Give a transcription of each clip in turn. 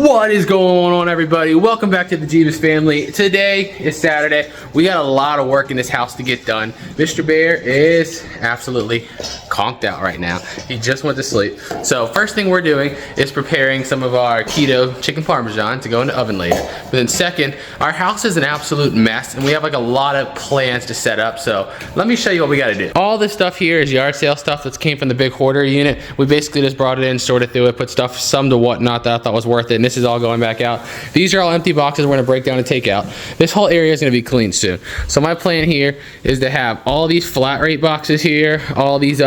What is going on, everybody? Welcome back to the Jebus family. Today is Saturday. We got a lot of work in this house to get done. Mr. Bear is absolutely conked out right now. He just went to sleep. So first thing we're doing is preparing some of our keto chicken parmesan to go in the oven later. But then second, our house is an absolute mess and we have like a lot of plans to set up. So let me show you what we got to do. All this stuff here is yard sale stuff that came from the big hoarder unit. We basically just brought it in, sorted through it, put stuff, some to whatnot that I thought was worth it. And this is all going back out. These are all empty boxes we're gonna break down and take out. This whole area is gonna be cleaned soon. So my plan here is to have all these flat rate boxes here, all these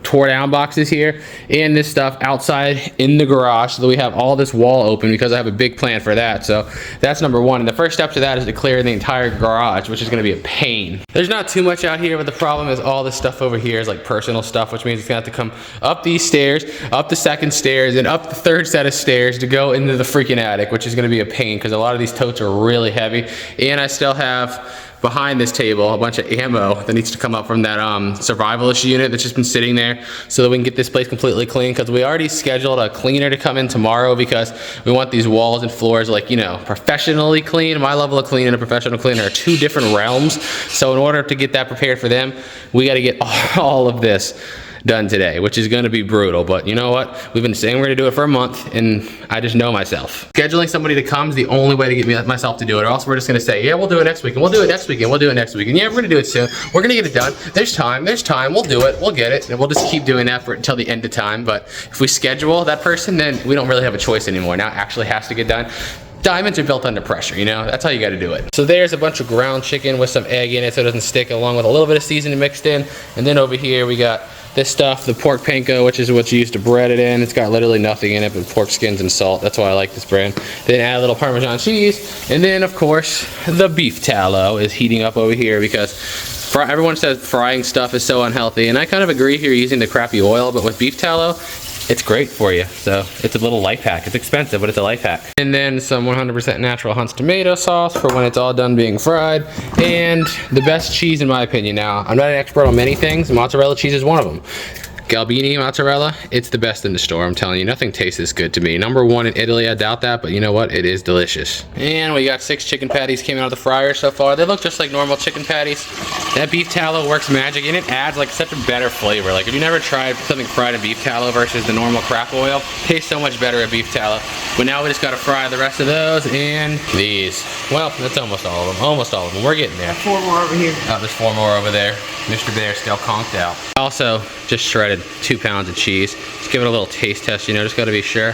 tore down boxes here, and this stuff outside in the garage so that we have all this wall open, because I have a big plan for that. So that's number one. And the first step to that is to clear the entire garage, which is going to be a pain. There's not too much out here, but the problem is all this stuff over here is like personal stuff, which means it's gonna have to come up these stairs, up the second stairs, and up the third set of stairs to go into the freaking attic, which is going to be a pain because a lot of these totes are really heavy. And I still have behind this table a bunch of ammo that needs to come up from that survivalist unit that's just been sitting there, so that we can get this place completely clean, because we already scheduled a cleaner to come in tomorrow because we want these walls and floors like, you know, professionally clean. My level of clean and a professional cleaner are two different realms. So in order to get that prepared for them, we got to get all of this done today, which is going to be brutal. But you know what? We've been saying we're going to do it for a month, and I just know myself. Scheduling somebody to come is the only way to get myself to do it, or else we're just going to say, yeah, we'll do it next week, and we'll do it next week, and we'll do it next week, and yeah, we're going to do it soon. We're going to get it done. There's time, we'll do it, we'll get it, and we'll just keep doing that until the end of time. But if we schedule that person, then we don't really have a choice anymore. Now it actually has to get done. Diamonds are built under pressure, you know? That's how you gotta do it. So there's a bunch of ground chicken with some egg in it so it doesn't stick, along with a little bit of seasoning mixed in. And then over here we got this stuff, the pork panko, which is what you use to bread it in. It's got literally nothing in it but pork skins and salt. That's why I like this brand. Then add a little Parmesan cheese. And then, of course, the beef tallow is heating up over here because everyone says frying stuff is so unhealthy. And I kind of agree here using the crappy oil, but with beef tallow, it's great for you. So it's a little life hack. It's expensive, but it's a life hack. And then some 100% natural Hunt's tomato sauce for when it's all done being fried. And the best cheese in my opinion. Now, I'm not an expert on many things. Mozzarella cheese is one of them. Galbini mozzarella, it's the best in the store. I'm telling you, nothing tastes this good to me. Number one in Italy, I doubt that, but you know what? It is delicious. And we got 6 chicken patties came out of the fryer so far. They look just like normal chicken patties. That beef tallow works magic, and it adds like such a better flavor. Like if you never tried something fried in beef tallow versus the normal crap oil, it tastes so much better at beef tallow. But now we just gotta fry the rest of those and these. Well, that's almost all of them. Almost all of them. We're getting there. 4 more over here. Oh, there's 4 more over there. Mr. Bear's still conked out. Also, just shredded 2 pounds of cheese. Just give it a little taste test, you know, just gotta be sure.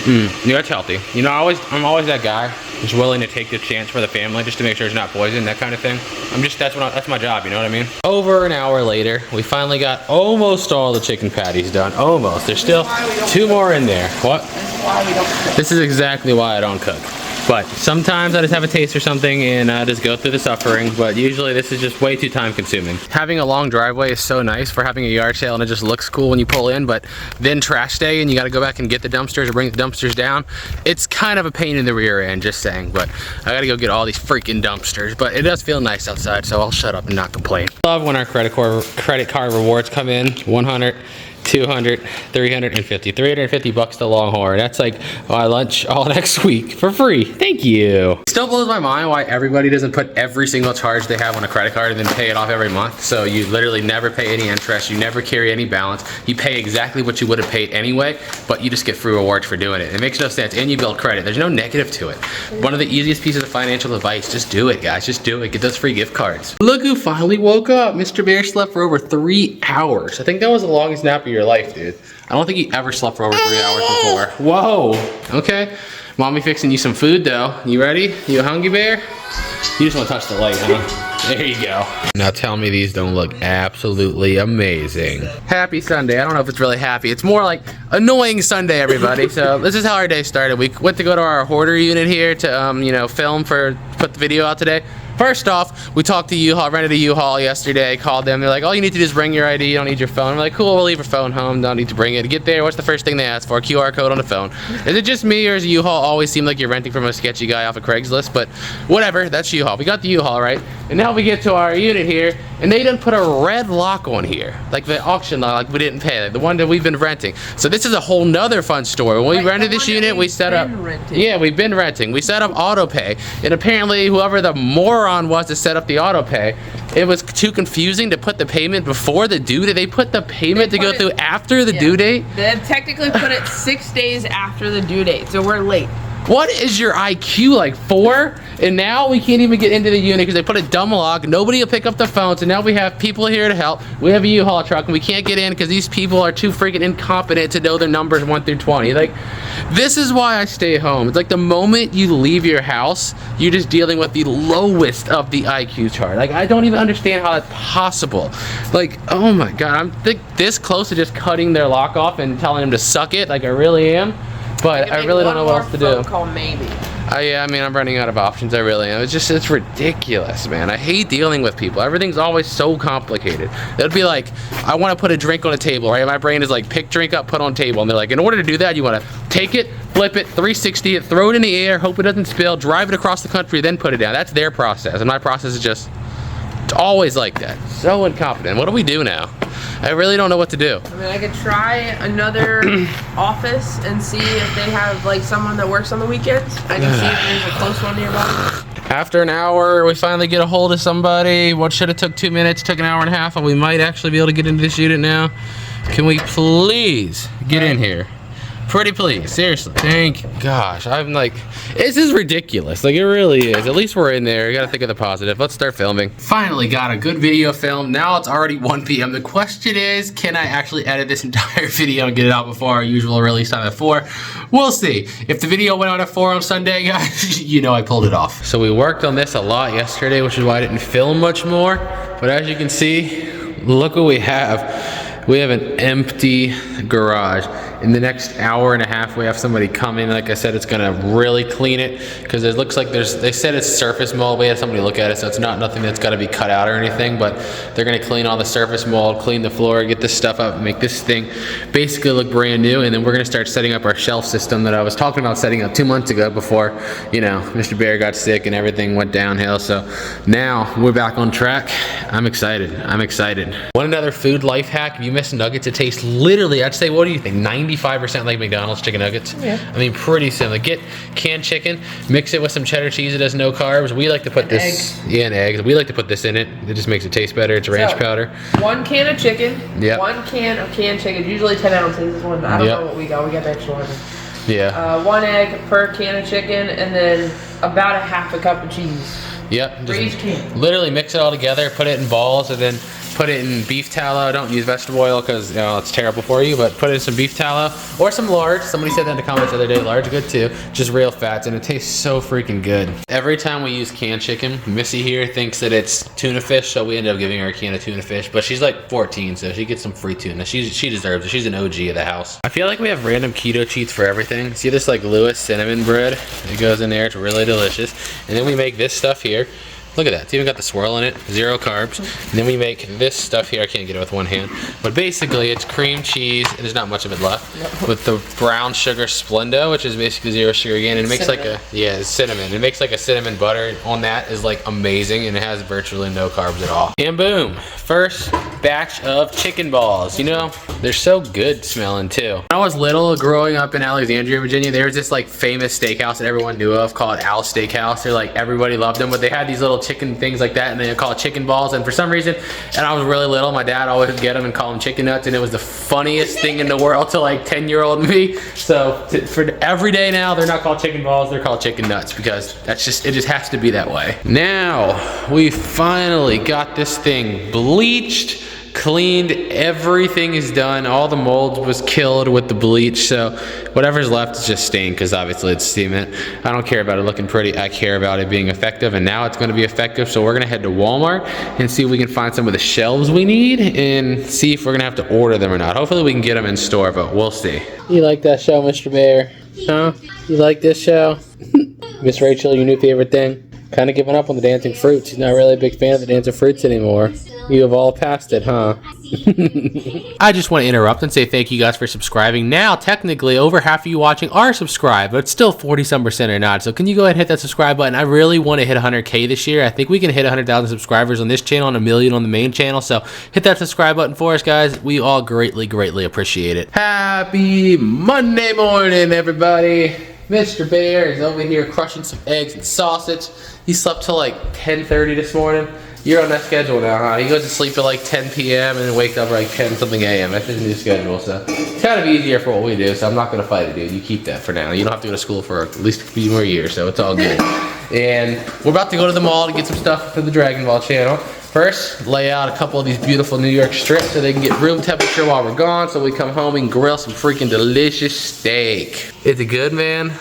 Yeah, it's healthy. You know, I'm always that guy who's willing to take the chance for the family just to make sure it's not poison, that kind of thing. That's my job, you know what I mean? Over an hour later, we finally got almost all the chicken patties done. Almost. There's still 2 more in there. What? This is exactly why I don't cook. But sometimes I just have a taste or something and I just go through the suffering, but usually this is just way too time consuming. Having a long driveway is so nice for having a yard sale and it just looks cool when you pull in, but then trash day and you gotta go back and get the dumpsters or bring the dumpsters down. It's kind of a pain in the rear end, just saying, but I gotta go get all these freaking dumpsters. But it does feel nice outside, so I'll shut up and not complain. Love when our credit card rewards come in. 100, 200, 350. 350 bucks to Longhorn. That's like my lunch all next week for free. Thank you. It still blows my mind why everybody doesn't put every single charge they have on a credit card and then pay it off every month. So you literally never pay any interest. You never carry any balance. You pay exactly what you would have paid anyway, but you just get free rewards for doing it. It makes no sense, and you build credit. There's no negative to it. One of the easiest pieces of financial advice, just do it, guys. Just do it. Get those free gift cards. Look who finally woke up. Mr. Bear slept for over 3 hours. I think that was the longest nap of your life, dude. I don't think you ever slept for over 3 hours before. Whoa. Okay. Mommy fixing you some food though. You ready? You a hungry bear? You just want to touch the light, huh? There you go. Now tell me these don't look absolutely amazing. Happy Sunday. I don't know if it's really happy. It's more like annoying Sunday, everybody. So this is how our day started. We went to go to our hoarder unit here to, film put the video out today. First off, we talked to U-Haul, rented a U-Haul yesterday, called them. They're like, all you need to do is bring your ID, you don't need your phone. I'm like, cool, we'll leave your phone home, don't need to bring it. Get there, what's the first thing they ask for? QR code on the phone. Is it just me, or does U-Haul always seem like you're renting from a sketchy guy off of Craigslist? But whatever, that's U-Haul. We got the U-Haul, right? And now we get to our unit here, and they done put a red lock on here. Like the auction lock, like we didn't pay, like the one that we've been renting. So this is a whole nother fun story. When we rented this unit, we set up, yeah, we've been renting. We set up auto pay, and apparently whoever the moron was to set up the auto pay, it was too confusing to put the payment before the due date. They put the payment to go through after the due date. They technically put it 6 days after the due date, so we're late. What is your IQ, like 4? And now we can't even get into the unit because they put a dumb lock. Nobody will pick up the phone, so now we have people here to help. We have a U-Haul truck, and we can't get in because these people are too freaking incompetent to know their numbers 1 through 20. Like, this is why I stay home. It's like the moment you leave your house, you're just dealing with the lowest of the IQ chart. Like, I don't even understand how that's possible. Like, oh my God, I'm this close to just cutting their lock off and telling them to suck it, like I really am. But I really don't know what else to do. Call maybe. Yeah, I mean, I'm running out of options. I really am. It's ridiculous, man. I hate dealing with people. Everything's always so complicated. It'd be like, I want to put a drink on a table, right? My brain is like, pick drink up, put on table. And they're like, in order to do that, you want to take it, flip it, 360 it, throw it in the air, hope it doesn't spill, drive it across the country, then put it down. That's their process. And my process is just, it's always like that. So incompetent. What do we do now? I really don't know what to do. I mean, I could try another office and see if they have like someone that works on the weekends. I can see if there's a close one nearby. After an hour, we finally get a hold of somebody. What should have took 2 minutes took an hour and a half, and we might actually be able to get into this unit now. Can we please get in here? Pretty please, seriously. Thank gosh. I'm like, this is ridiculous. Like, it really is. At least we're in there. You gotta think of the positive. Let's start filming. Finally got a good video filmed. Now it's already 1 p.m. The question is, can I actually edit this entire video and get it out before our usual release time at 4? We'll see. If the video went out at 4 on Sunday, guys, you know I pulled it off. So we worked on this a lot yesterday, which is why I didn't film much more. But as you can see, look what we have. We have an empty garage. In the next hour and a half, we have somebody come in. Like I said, it's gonna really clean it because it looks like they said it's surface mold. We had somebody look at it, so it's not nothing that's gotta be cut out or anything, but they're gonna clean all the surface mold, clean the floor, get this stuff up, make this thing basically look brand new. And then we're gonna start setting up our shelf system that I was talking about setting up 2 months ago before, you know, Mr. Bear got sick and everything went downhill. So now we're back on track. I'm excited. I'm excited. One another food life hack: if you miss nuggets, it tastes literally, I'd say, what do you think, 95% like McDonald's chicken nuggets? Yeah. I mean, pretty similar. Get canned chicken, mix it with some cheddar cheese. It has no carbs. We like to put this, yeah, and eggs. We like to put this in it. It just makes it taste better. It's ranch powder. 1 can of chicken. Yeah. 1 can of canned chicken. Usually 10 ounces is one. I don't know what we got. We got the extra one. Yeah. 1 egg per can of chicken, and then about a half a cup of cheese. Yep. For each can. Literally mix it all together. Put it in balls, and then put it in beef tallow. Don't use vegetable oil because, you know, it's terrible for you, but put it in some beef tallow or some lard. Somebody said that in the comments the other day. Lard's good too. Just real fats, and it tastes so freaking good. Every time we use canned chicken, Missy here thinks that it's tuna fish, so we end up giving her a can of tuna fish, but she's like 14, so she gets some free tuna. She deserves it. She's an OG of the house. I feel like we have random keto cheats for everything. See this like Lewis cinnamon bread? It goes in there. It's really delicious. And then we make this stuff here. Look at that, it's even got the swirl in it, 0 carbs. And then we make this stuff here, I can't get it with one hand, but basically it's cream cheese, and there's not much of it left, with the brown sugar Splenda, which is basically 0 sugar again, and it makes like a, yeah, cinnamon. It makes like a cinnamon butter on that is like amazing, and it has virtually no carbs at all. And boom, first batch of chicken balls. You know, they're so good smelling too. When I was little, growing up in Alexandria, Virginia, there was this like famous steakhouse that everyone knew of called Al's Steakhouse. They're like, everybody loved them, but they had these little chicken things like that, and they call it chicken balls. And for some reason, and I was really little, my dad always would get them and call them chicken nuts, and it was the funniest thing in the world to like 10-year-old me. So for every day now, they're not called chicken balls, they're called chicken nuts, because that's just, it just has to be that way. Now we finally got this thing bleached, cleaned, everything is done. All the mold was killed with the bleach, so whatever's left is just stained, because obviously it's cement. I don't care about it looking pretty, I care about it being effective, and now it's going to be effective. So we're going to head to Walmart and see if we can find some of the shelves we need and see if we're going to have to order them or not. Hopefully we can get them in store, but we'll see. You like that show, Mr. Bear? Huh? You like this show? Miss Rachel, your new favorite thing? Kind of giving up on the dancing fruits. He's not really a big fan of the dancing fruits anymore. You have all passed it, huh? I just want to interrupt and say thank you guys for subscribing. Now, technically, over half of you watching are subscribed, but still 40-some% are not. So can you go ahead and hit that subscribe button? I really want to hit 100K this year. I think we can hit 100,000 subscribers on this channel and 1 million on the main channel. So hit that subscribe button for us, guys. We all greatly, greatly appreciate it. Happy Monday morning, everybody. Mr. Bear is over here crushing some eggs and sausage. He slept till like 10:30 this morning. You're on that schedule now, huh? He goes to sleep at like 10 p.m. and wakes up at like 10 something a.m. That's his new schedule, so it's kind of easier for what we do, so I'm not gonna fight it, dude. You keep that for now. You don't have to go to school for at least a few more years, so it's all good. And we're about to go to the mall to get some stuff for the Dragon Ball channel. First, lay out a couple of these beautiful New York strips so they can get room temperature while we're gone, so we come home, we can grill some freaking delicious steak. Is it good, man?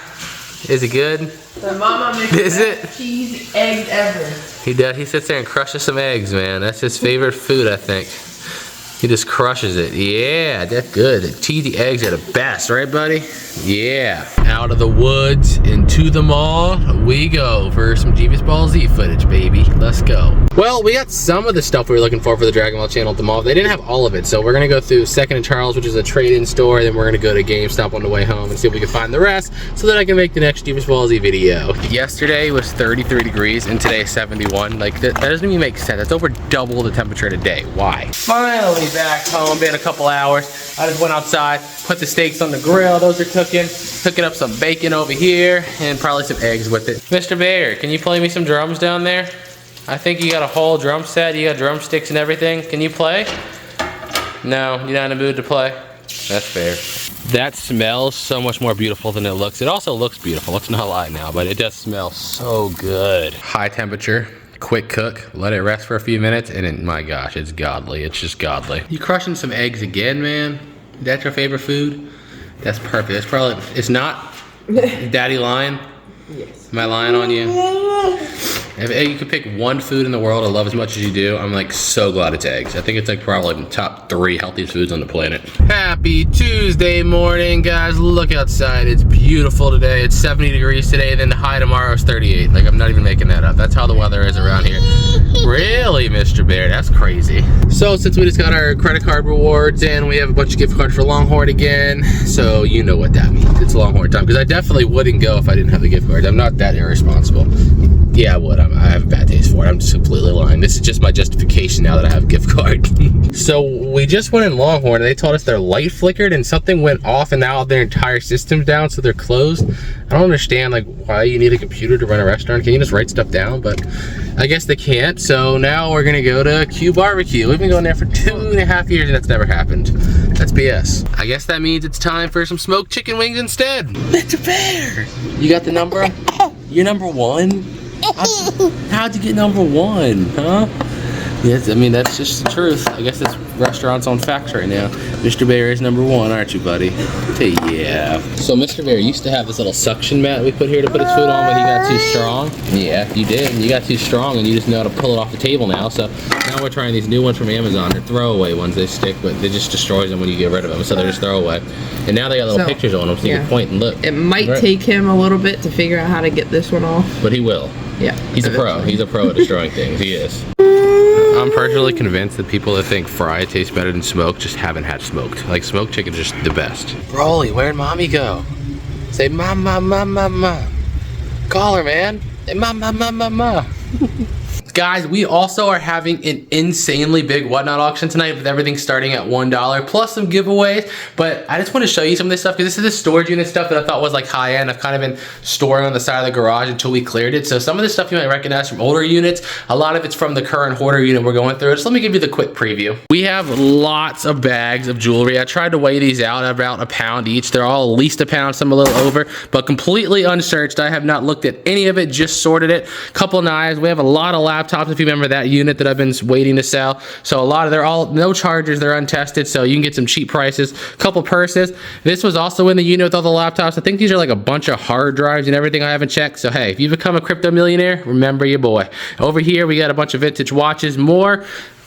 Is it good? The mama makes Is the it? best cheese eggs ever. He does. He sits there and crushes some eggs, man. That's his favorite food, I think. He just crushes it. Yeah, that's good. The cheesy eggs are the best, right, buddy? Yeah. Out of the woods into the mall we go for some Jebus Ball Z footage, baby. Let's go. Well, we got some of the stuff we were looking for the Dragon Ball channel at the mall. They didn't have all of it, so we're gonna go through Second and Charles, which is a trade-in store. Then we're gonna go to GameStop on the way home and see if we can find the rest so that I can make the next Jebus Ball Z video. Yesterday was 33 degrees and today is 71. Like, that doesn't even make sense. That's over double the temperature today. Why? Finally back home, been a couple hours. I just went outside, put the steaks on the grill. Those are cooking up some bacon over here and probably some eggs with it. Mr. Bear, can you play me some drums down there? I think you got a whole drum set. You got drumsticks and everything. Can you play? No, you're not in the mood to play? That's fair. That smells so much more beautiful than it looks. It also looks beautiful, let's not lie now, but it does smell so good. High temperature, quick cook, let it rest for a few minutes, and it, my gosh, it's godly. It's just godly. You crushing some eggs again, man? That's your favorite food? That's perfect. That's probably, it's not Daddy lying? Yes. Am I lying on you? If you could pick one food in the world I love as much as you do, I'm like so glad it's eggs. I think it's like probably the top 3 healthiest foods on the planet. Happy Tuesday morning, guys. Look outside. It's beautiful today. It's 70 degrees today, then the high tomorrow is 38. Like, I'm not even making that up. That's how the weather is around here. Really, Mr. Bear? That's crazy. So since we just got our credit card rewards and we have a bunch of gift cards for Longhorn again, so you know what that means. It's Longhorn time, because I definitely wouldn't go if I didn't have the gift cards. I'm not that irresponsible. Yeah, I would. I have a bad taste for it. I'm just completely lying. This is just my justification now that I have a gift card. So we just went in Longhorn and they told us their light flickered and something went off and now their entire system's down, so they're closed. I don't understand like why you need a computer to run a restaurant. Can you just write stuff down? But I guess they can't. So now we're gonna go to Q Barbecue. We've been going there for 2.5 years and that's never happened. That's BS. I guess that means it's time for some smoked chicken wings instead. Mr. Bear, you got the number? You're number 1? How'd you get number 1, huh? Yes, I mean, that's just the truth. I guess this restaurant's on facts right now. Mr. Bear is number 1, aren't you, buddy? Yeah. So Mr. Bear used to have this little suction mat we put here to put his food on, but he got too strong. Yeah, you did. You got too strong, and you just know how to pull it off the table now. So now we're trying these new ones from Amazon. They're throwaway ones. They stick, but they just destroys them when you get rid of them. So they're just throwaway. And now they got little pictures on them, so you can point and look. It might take him a little bit to figure out how to get this one off. But he will. Yeah. He's a pro. He's a pro at destroying things. He is. I'm personally convinced that people that think fried tastes better than smoked just haven't had smoked. Like, smoked chicken's just the best. Broly, where'd mommy go? Say mama, mama, mama. Call her, man. Say mama, mama, mama. Guys, we also are having an insanely big whatnot auction tonight with everything starting at $1 plus some giveaways. But I just want to show you some of this stuff because this is the storage unit stuff that I thought was like high end. I've kind of been storing on the side of the garage until we cleared it. So some of this stuff you might recognize from older units. A lot of it's from the current Hoarder unit we're going through. So let me give you the quick preview. We have lots of bags of jewelry. I tried to weigh these out at about a pound each. They're all at least a pound, some a little over, but completely unsearched. I have not looked at any of it, just sorted it. Couple knives. We have a lot of laptops, if you remember that unit that I've been waiting to sell. So a lot of, they're all no chargers, they're untested, so you can get some cheap prices. Couple purses. This was also in the unit with all the laptops. I think these are like a bunch of hard drives and everything I haven't checked. So hey, if you become a crypto millionaire, remember your boy. Over here we got a bunch of vintage watches, more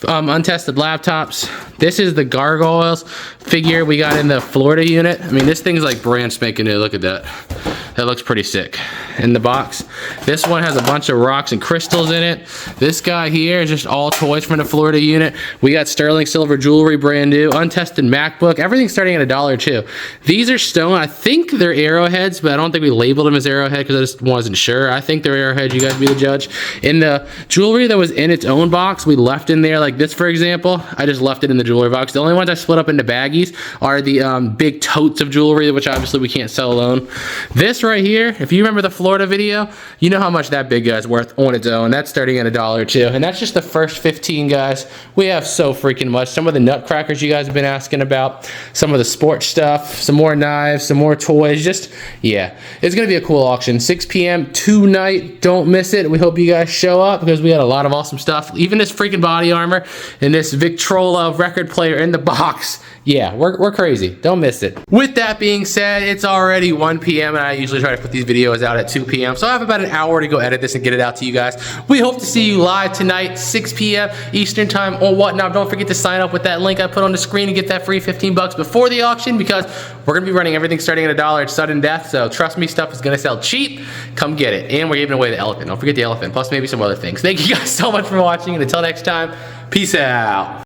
untested laptops. This is the gargoyles figure we got in the Florida unit. I mean, this thing's like brand spanking new. Look at that. That looks pretty sick in the box. This one has a bunch of rocks and crystals in it. This guy here is just all toys from the Florida unit. We got sterling silver jewelry, brand new, untested MacBook. Everything's starting at $1 These are stone. I think they're arrowheads, but I don't think we labeled them as arrowhead because I just wasn't sure. I think they're arrowheads. You guys be the judge. In the jewelry that was in its own box, we left in there, like this, for example. I just left it in the jewelry box. The only ones I split up into baggies are the big totes of jewelry, which obviously we can't sell alone. This right here, if you remember the Florida video, you know how much that big guy's worth on its own. That's starting at $1 and that's just the first 15, guys. We have so freaking much. Some of the nutcrackers you guys have been asking about, some of the sports stuff, some more knives, some more toys. Just, yeah, it's gonna be a cool auction. 6 p.m. tonight. Don't miss it. We hope you guys show up because we got a lot of awesome stuff. Even this freaking body armor and this Victrola record player in the box. Yeah, we're crazy. Don't miss it. With that being said, it's already 1 p.m. and I usually try to put these videos out at 2 p.m. So I have about an hour to go edit this and get it out to you guys. We hope to see you live tonight, 6 p.m. Eastern time or whatnot. Don't forget to sign up with that link I put on the screen and get that free 15 bucks before the auction because we're gonna be running everything starting at $1. It's sudden death, so trust me, stuff is gonna sell cheap. Come get it. And we're giving away the elephant. Don't forget the elephant, plus maybe some other things. Thank you guys so much for watching, and until next time, peace out.